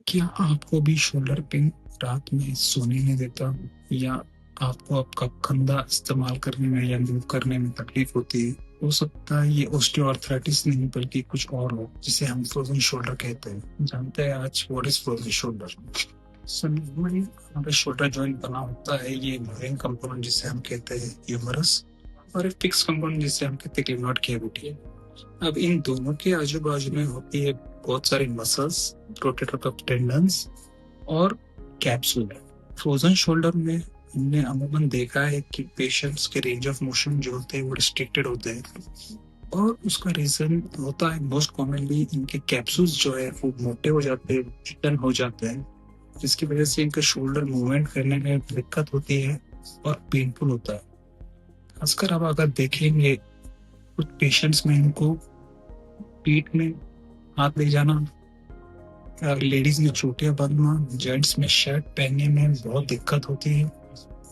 क्या आपको भी शोल्डर पेन रात में सोने नहीं देता, या आपको आपका कंधा इस्तेमाल करने में या मूव करने में तकलीफ होती है? हो सकता है ये ऑस्टियोआर्थराइटिस नहीं बल्कि कुछ और हो, जिसे हम फ्रोजन शोल्डर कहते हैं। जानते हैं आज what is frozen shoulder? Normally हमारा शोल्डर जॉइंट बना होता है, ये मूविंग कंपोनेंट जिसे हम कहते हैं ह्यूमरस, और एक फिक्स कंपोनेंट जिसे हम कहते हैं क्लिनोइड कैविटी। अब इन दोनों के आजू बाजू में होती है बहुत सारी मसल्स, रोटेटर कफ टेंडन्स और कैप्सूल। फ्रोजन शोल्डर में हमने अमूमन देखा है कि पेशेंट्स के रेंज ऑफ मोशन जो होते हैं वो रिस्ट्रिक्टेड होते हैं, और उसका रीजन होता है मोस्ट कॉमनली इनके कैप्सूल्स जो है वो मोटे हो जाते हैं, चिकन हो जाते हैं, जिसकी वजह से इनका शोल्डर मूवमेंट करने में दिक्कत होती है और पेनफुल होता है। खासकर अब अगर देखेंगे कुछ पेशेंट्स में इनको पीठ में हाथ ले जाना, लेडीज में चोटियां बांधना, जेंट्स में शर्ट पहनने में बहुत दिक्कत होती है,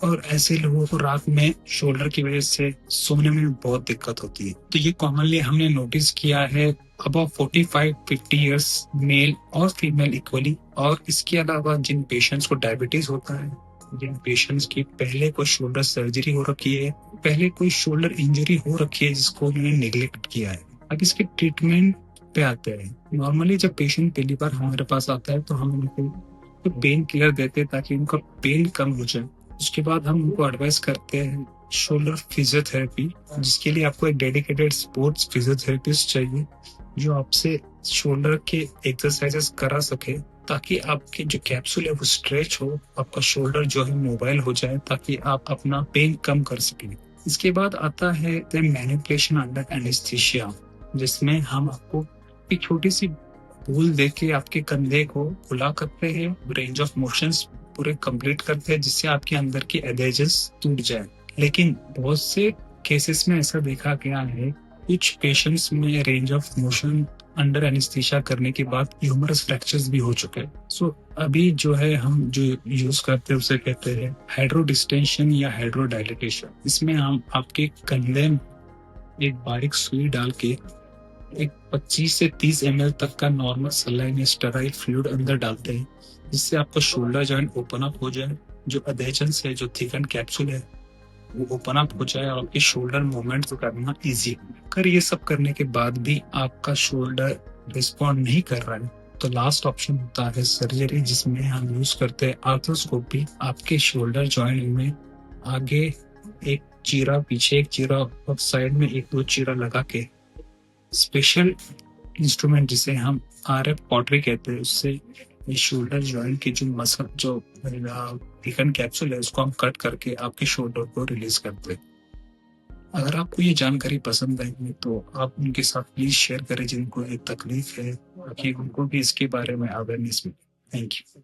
और ऐसे लोगों को रात में शोल्डर की वजह से सोने में बहुत दिक्कत होती है। तो ये कॉमनली हमने नोटिस किया है अबव 45-50 इयर्स, मेल और फीमेल इक्वली। और इसके अलावा जिन पेशेंट्स को डायबिटीज होता है, जिन पेशेंट्स की पहले कोई शोल्डर सर्जरी हो रखी है, पहले कोई शोल्डर इंजरी हो रखी है जिसको उन्होंने निगलेक्ट किया है, अब इसके ट्रीटमेंट पे आते हैं। नॉर्मली जब पेशेंट पहली बार हमारे पास आता है तो हम उनको पेन किलर देते हैं ताकि उनका पेन कम हो जाए। उसके बाद हम उनको एडवाइस करते हैं शोल्डर फिजियोथेरेपी, जिसके लिए आपको एक डेडिकेटेड स्पोर्ट्स फिजियोथेरेपिस्ट चाहिए जो आपसे शोल्डर के एक्सरसाइजेस करा सके, ताकि आपके जो कैप्सूल है वो स्ट्रेच हो, आपका शोल्डर जो है मोबाइल हो जाए, ताकि आप अपना पेन कम कर सकें। इसके बाद आता है मैनिपुलेशन अंडर एनेस्थीसिया, जिसमें हम आपको एक छोटी सी भूल देके आपके कंधे को खुला करते हैं, रेंज ऑफ मोशंस पूरे कंप्लीट करते हैं, जिससे आपके अंदर के एडेजेस टूट जाए। लेकिन बहुत से केसेस में ऐसा देखा गया है कुछ पेशेंट्स में range of motion under anaesthesia करने के बाद ह्यूमरस फ्रैक्चर्स भी हो चुके हैं। सो अभी जो है हम जो यूज करते हैं उसे कहते हैं हाइड्रोडिस्टेंशन या हाइड्रोडाइलेटेशन। इसमें हम आपके कंधे में एक बारीक सुई डाल के एक 25 से 30 ml तक का नॉर्मल सलाइन या स्टेराइल फ्लूइड अंदर डालते हैं, जिससे आपका शोल्डर जॉइंट ओपन अप हो जाए, जो अधेचन है, जो थिकन कैप्सूल है, वो ओपन अप हो जाए और आपके शोल्डर मूवमेंट करना इजी। अगर ये सब करने के बाद भी आपका शोल्डर रिस्पॉन्ड नहीं कर रहा है तो लास्ट ऑप्शन होता है सर्जरी, जिसमें हम यूज करते हैं आर्थ्रोस्कोपी। आपके शोल्डर जॉइंट में आगे एक चीरा, पीछे एक चीरा और साइड में एक दो चीरा लगा के स्पेशल इंस्ट्रूमेंट जिसे हम आरएफ पॉटरी कहते हैं, उससे ये शोल्डर जॉइंट की जो मसल, जो थिकन कैप्सूल है, उसको हम कट करके आपके शोल्डर को रिलीज करते हैं। अगर आपको ये जानकारी पसंद आएगी तो आप उनके साथ प्लीज शेयर करें जिनको ये तकलीफ है, ताकि उनको भी इसके बारे में अवेयरनेस मिले। Thank you.